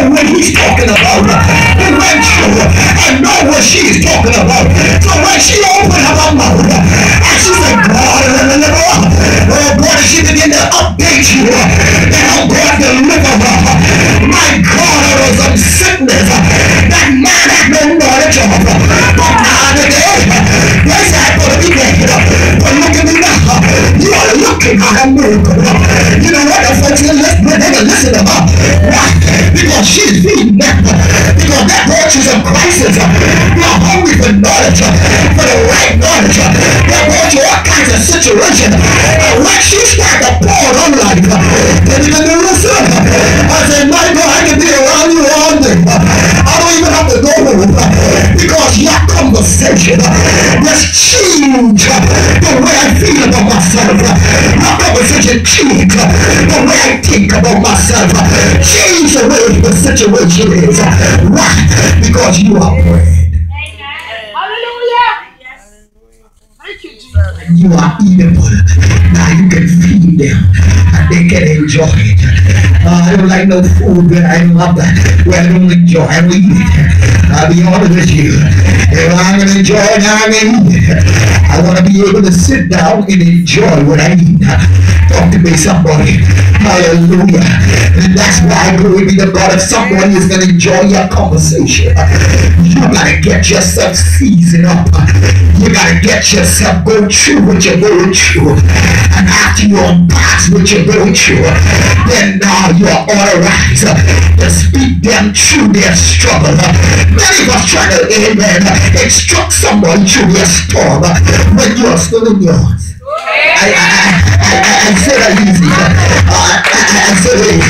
know what he's talking about. I know what she's talking about. So when she opened up her mouth, and she said, God, oh God, she began to update you, and how God deliver her. My God, there was some sickness that man had no knowledge of. But now today, yes, I put it together. But look at me now. You are looking at a miracle. You know what the folks are listen to her. Why? Because she's being met. Because that brought you some crisis. You are hungry for knowledge, for the right knowledge. That brought you all kinds of situations. And when she started to pour on life, then you can do listen. I said, my God, I can be around you all day. I don't even have to go home because your conversation has changed the way I feel about myself. Your conversation changed the way I think about myself. Change the way the situation is. Why? Because you are praying. Hallelujah. Thank you, Jesus. You are eatable. Now you can feed them and they can enjoy it. I don't like no food, but I love that. Well, I don't enjoy it. I will eat it. I'll be honest with you. If I'm going to enjoy it, I'm going to eat it. I want to be able to sit down and enjoy what I eat. Talk to me, somebody. Hallelujah. And that's why, glory be to God, if somebody is going to enjoy your conversation, you got to get yourself seasoned up. You got to get yourself go through what you're going through. And after you unpass what you're going through, then now you are authorized to speak them through their struggle. Many of us try to, amen, instruct someone through their storm when you're still in yours. I said that easy. I said it.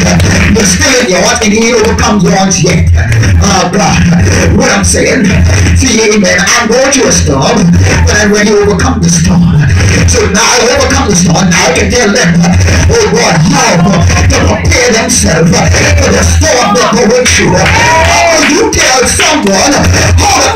You're still in yours and he overcomes yours yet. Oh God. What I'm saying, see, amen, I'm going through a storm, but I'm ready to overcome the storm. So now I overcome the storm. Now I can tell them, oh God, how to prepare themselves for the storm they're going through. How will you tell someone how to